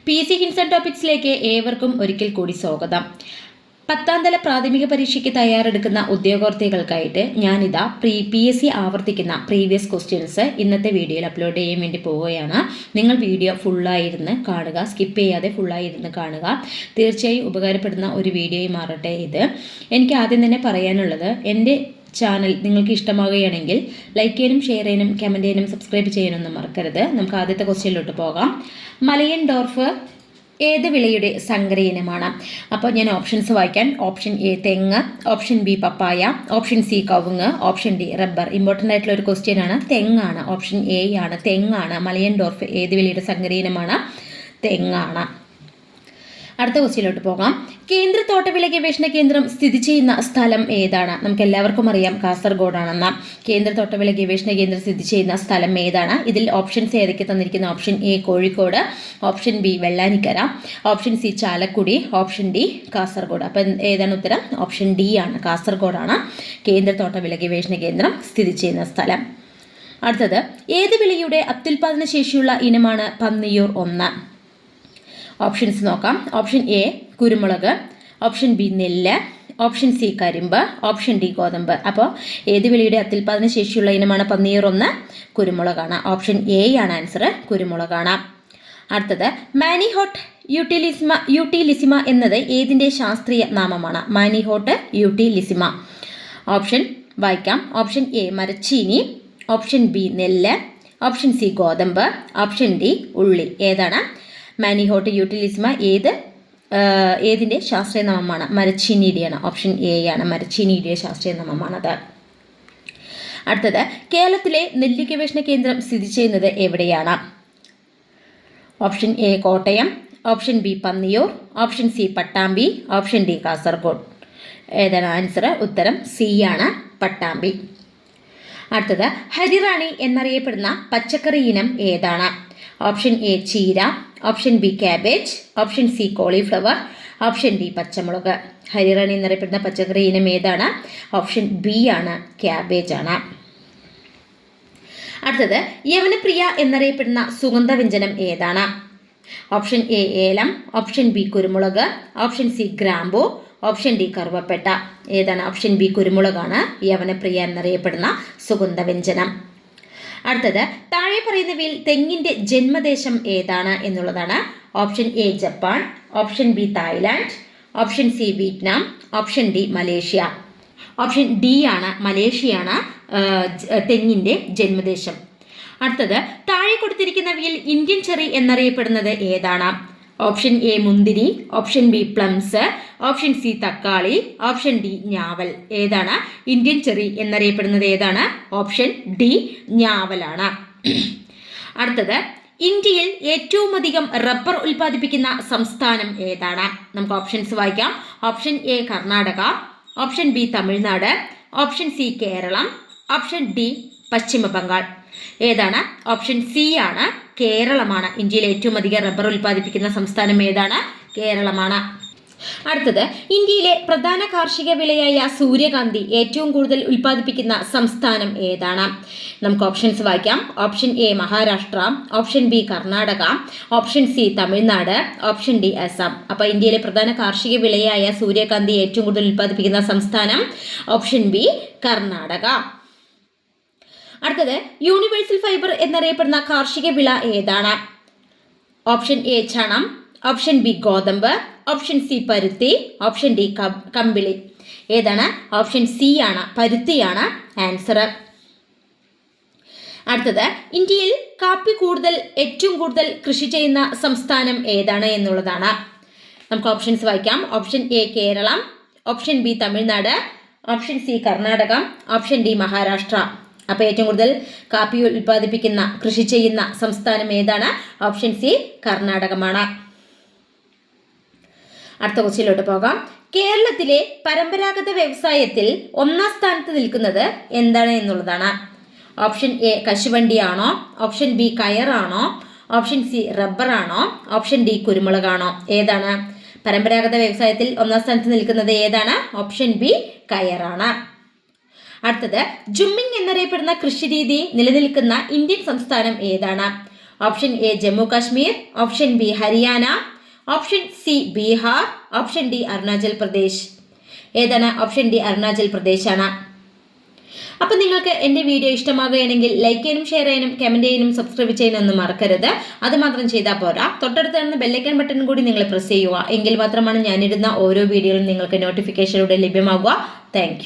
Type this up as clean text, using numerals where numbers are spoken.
PC hints and ടോപ്പിക്സിലേക്ക് ഏവർക്കും ഒരിക്കൽ കൂടി സ്വാഗതം. 10ാം തല പ്രാഥമിക പരീക്ഷയ്ക്ക് തയ്യാറെടുക്കുന്ന ഉദ്യോഗാർത്ഥികൾക്കായിട്ട് ഞാനിതാ PSC ആവർത്തിക്കുന്ന പ്രീവിയസ് ക്വസ്റ്റ്യൻസ് ഇന്നത്തെ വീഡിയോയിൽ അപ്ലോഡ് ചെയ്യാൻ വേണ്ടി പോവുകയാണ്. നിങ്ങൾ വീഡിയോ ഫുള്ളായിരുന്ന് കാണുക, സ്കിപ്പ് ചെയ്യാതെ ഫുള്ളായിരുന്ന് കാണുക. തീർച്ചയായും ഉപകാരപ്പെടുന്ന ഒരു വീഡിയോയും മാറട്ടെ ഇത്. എനിക്ക് ആദ്യം തന്നെ പറയാനുള്ളത്, എൻ്റെ ചാനൽ നിങ്ങൾക്ക് ഇഷ്ടമാവുകയാണെങ്കിൽ ലൈക്ക് ചെയ്യാനും ഷെയർ ചെയ്യാനും കമൻറ്റ് ചെയ്യാനും സബ്സ്ക്രൈബ് ചെയ്യാനൊന്നും മറക്കരുത്. നമുക്ക് ആദ്യത്തെ ക്വസ്റ്റ്യനിലോട്ട് പോകാം. മലയൻഡോർഫ് ഏത് വിളയുടെ സങ്കര ഇനമാണ്? അപ്പോൾ ഞാൻ ഓപ്ഷൻസ് വായിക്കാൻ. ഓപ്ഷൻ എ തെങ്ങ്, ഓപ്ഷൻ ബി പപ്പായ, ഓപ്ഷൻ സി കവുങ്ങ്, ഓപ്ഷൻ ഡി റബ്ബർ. ഇമ്പോർട്ടൻ്റ് ആയിട്ടുള്ള ഒരു ക്വസ്റ്റ്യൻ ആണ്. തെങ്ങാണ്. ഓപ്ഷൻ എ ആണ്, തെങ്ങാണ്. മലയൻഡോർഫ് ഏത് വിളയുടെ സങ്കര ഇനമാണ്? തെങ്ങാണ്. അടുത്ത ക്വസ്റ്റ്യനിലോട്ട് പോകാം. കേന്ദ്ര തോട്ടവിള ഗവേഷണ കേന്ദ്രം സ്ഥിതി ചെയ്യുന്ന സ്ഥലം ഏതാണ്? നമുക്ക് എല്ലാവർക്കും അറിയാം കാസർഗോഡാണെന്ന. കേന്ദ്ര തോട്ടവിള ഗവേഷണ കേന്ദ്രം സ്ഥിതി ചെയ്യുന്ന സ്ഥലം ഏതാണ്? ഇതിൽ ഓപ്ഷൻസ് ഏതൊക്കെ തന്നിരിക്കുന്ന? Option A Kozhikode, option B Vellanikkara, option C Chalakudy, option D Kasaragod. അപ്പം ഏതാണ് ഉത്തരം? ഓപ്ഷൻ ഡി ആണ്, കാസർഗോഡാണ് കേന്ദ്ര തോട്ടവിള ഗവേഷണ കേന്ദ്രം സ്ഥിതി ചെയ്യുന്ന സ്ഥലം. അടുത്തത്, ഏത് വിളയുടെ അത്യുൽപാദന ശേഷിയുള്ള ഇനമാണ് പന്നിയൂർ 1? ഓപ്ഷൻസ് നോക്കാം. ഓപ്ഷൻ എ കുരുമുളക്, ഓപ്ഷൻ ബി നെല്ല്, ഓപ്ഷൻ സി കരിമ്പ്, ഓപ്ഷൻ ഡി ഗോതമ്പ്. അപ്പോൾ ഏത് വിളയുടെ അത്യുൽപാദന ശേഷിയുള്ള ഇനമാണ് പന്നിയൂർ 1? കുരുമുളകാണ്. ഓപ്ഷൻ എ ആണ് ആൻസർ, കുരുമുളകാണ്. അടുത്തത്, മാനിഹോട്ട് യൂട്ടിലിസിമ എന്നത് ഏതിൻ്റെ ശാസ്ത്രീയ നാമമാണ്? Manihot utilissima. ഓപ്ഷൻ വായിക്കാം. ഓപ്ഷൻ എ മരച്ചീനി, ഓപ്ഷൻ ബി നെല്ല്, ഓപ്ഷൻ സി ഗോതമ്പ്, ഓപ്ഷൻ ഡി ഉള്ളി. ഏതാണ് മാനിഹോട്ട് യൂട്ടിലിസിമ? ഏതിൻ്റെ ശാസ്ത്രീയ നാമമാണ്? മരച്ചീനിയുടെയാണ്. ഓപ്ഷൻ എ ആണ്, മരച്ചീനിയുടെ ശാസ്ത്രീയ നാമമാണത്. അടുത്തത്, കേരളത്തിലെ നെല്ല് ഗവേഷണ കേന്ദ്രം സ്ഥിതി ചെയ്യുന്നത് എവിടെയാണ്? Option A Kottayam, option B Panniyur, option C Pattambi, option D Kasaragod. ഏതാണ് ആൻസർ? ഉത്തരം സി ആണ്, പട്ടാമ്പി. അടുത്തത്, ഹരിറാണി എന്നറിയപ്പെടുന്ന പച്ചക്കറി ഇനം ഏതാണ്? ഓപ്ഷൻ എ ചീര, option B cabbage, option C cauliflower, option D പച്ചമുളക്. ഹരിറാണി എന്നറിയപ്പെടുന്ന പച്ചക്കറി ഇനം ഏതാണ്? ഓപ്ഷൻ ബി ആണ്, ക്യാബേജ് ആണ്. അടുത്തത്, യവനപ്രിയ എന്നറിയപ്പെടുന്ന സുഗന്ധവ്യഞ്ജനം ഏതാണ്? ഓപ്ഷൻ എ ഏലം, ഓപ്ഷൻ ബി കുരുമുളക്, ഓപ്ഷൻ സി ഗ്രാമ്പു, ഓപ്ഷൻ ഡി കറുവപ്പട്ട. ഏതാണ്? ഓപ്ഷൻ ബി കുരുമുളകാണ് യവനപ്രിയ എന്നറിയപ്പെടുന്ന സുഗന്ധവ്യഞ്ജനം. അടുത്തത്, താഴെ പറയുന്നവയിൽ തെങ്ങിന്റെ ജന്മദേശം ഏതാണ് എന്നുള്ളതാണ്. Option A Japan, option B Thailand, option C Vietnam, option D Malaysia. Option D ആണ്, മലേഷ്യയാണ് തെങ്ങിന്റെ ജന്മദേശം. അടുത്തത്, താഴെ കൊടുത്തിരിക്കുന്നവയിൽ ഇന്ത്യൻ ചെറി എന്നറിയപ്പെടുന്നത് ഏതാണ്? ഓപ്ഷൻ എ മുന്തിരി, option B plums, option C തക്കാളി, ഓപ്ഷൻ ഡി ഞാവൽ. ഏതാണ് ഇന്ത്യൻ ചെറി എന്നറിയപ്പെടുന്നത്? ഏതാണ്? ഓപ്ഷൻ ഡി ഞാവലാണ്. അടുത്തത്, ഇന്ത്യയിൽ ഏറ്റവും അധികം റബ്ബർ ഉൽപ്പാദിപ്പിക്കുന്ന സംസ്ഥാനം ഏതാണ്? നമുക്ക് ഓപ്ഷൻസ് വായിക്കാം. Option A Karnataka, option B Tamil Nadu, option C Keralam, option D Paschima Bengal. ഏതാണ്? ഓപ്ഷൻ സി ആണ്, കേരളമാണ്. ഇന്ത്യയിൽ ഏറ്റവും അധികം റബ്ബർ ഉൽപ്പാദിപ്പിക്കുന്ന സംസ്ഥാനം ഏതാണ്? കേരളമാണ്. അടുത്തത്, ഇന്ത്യയിലെ പ്രധാന കാർഷിക വിളയായ സൂര്യകാന്തി ഏറ്റവും കൂടുതൽ ഉൽപ്പാദിപ്പിക്കുന്ന സംസ്ഥാനം ഏതാണ്? നമുക്ക് ഓപ്ഷൻസ് വായിക്കാം. Option A Maharashtra, option B Karnataka, option C Tamil Nadu, option D Assam. അപ്പോൾ ഇന്ത്യയിലെ പ്രധാന കാർഷിക വിളയായ സൂര്യകാന്തി ഏറ്റവും കൂടുതൽ ഉൽപ്പാദിപ്പിക്കുന്ന സംസ്ഥാനം ഓപ്ഷൻ ബി കർണാടക. അടുത്തത്, യൂണിവേഴ്സൽ ഫൈബർ എന്നറിയപ്പെടുന്ന കാർഷിക വിള ഏതാണ്? ഓപ്ഷൻ എ ചണം, ഓപ്ഷൻ ബി ഗോതമ്പ്, ഓപ്ഷൻ സി പരുത്തി, ഓപ്ഷൻ ഡി കമ്പിളി. ഏതാണ്? ഓപ്ഷൻ സി ആണ്, പരുത്തിയാണ് ആൻസർ. അടുത്തത്, ഇന്ത്യയിൽ കാപ്പി ഏറ്റവും കൂടുതൽ കൃഷി ചെയ്യുന്ന സംസ്ഥാനം ഏതാണ് എന്നുള്ളതാണ്. നമുക്ക് ഓപ്ഷൻസ് വായിക്കാം. Option A Keralam, option B Tamil Nadu, option C Karnataka, option D Maharashtra. അപ്പോൾ ഏറ്റവും കൂടുതൽ കാപ്പി കൃഷി ചെയ്യുന്ന സംസ്ഥാനം ഏതാണ്? ഓപ്ഷൻ സി കർണാടകമാണ്. അടുത്ത ക്വസ്റ്റ്യനിലോട്ട് പോകാം. കേരളത്തിലെ പരമ്പരാഗത വ്യവസായത്തിൽ 1ാം സ്ഥാനത്ത് നിൽക്കുന്നത് എന്താണ് എന്നുള്ളതാണ്. ഓപ്ഷൻ എ കശുവണ്ടിയാണോ, ഓപ്ഷൻ ബി കയറാണോ, ഓപ്ഷൻ സി റബ്ബറാണോ, ഓപ്ഷൻ ഡി കുരുമുളകാണോ. ഏതാണ്? പരമ്പരാഗത വ്യവസായത്തിൽ 1ാം സ്ഥാനത്ത് നിൽക്കുന്നത് ഏതാണ്? ഓപ്ഷൻ ബി കയറാണ്. അടുത്തത്, ജുമ്മിങ് എന്നറിയപ്പെടുന്ന കൃഷിരീതി നിലനിൽക്കുന്ന ഇന്ത്യൻ സംസ്ഥാനം ഏതാണ്? Option A Jammu Kashmir, option B Haryana, option C Bihar, option D Arunachal Pradesh. ഏതാണ്? ഓപ്ഷൻ ഡി അരുണാചൽ പ്രദേശാണ്. അപ്പം നിങ്ങൾക്ക് എൻ്റെ വീഡിയോ ഇഷ്ടമാകുകയാണെങ്കിൽ ലൈക്ക് ചെയ്യാനും ഷെയർ ചെയ്യാനും കമൻറ്റ് ചെയ്യാനും സബ്സ്ക്രൈബ് ചെയ്യാനൊന്നും മറക്കരുത്. അത് മാത്രം ചെയ്താൽ പോരാ, തൊട്ടടുത്ത് കാണുന്ന ബെല്ലൈക്കൺ ബട്ടൺ കൂടി നിങ്ങൾ പ്രസ് ചെയ്യുക. എങ്കിൽ മാത്രമാണ് ഞാനിടുന്ന ഓരോ വീഡിയോകളും നിങ്ങൾക്ക് നോട്ടിഫിക്കേഷനിലൂടെ ലഭ്യമാകുക. താങ്ക്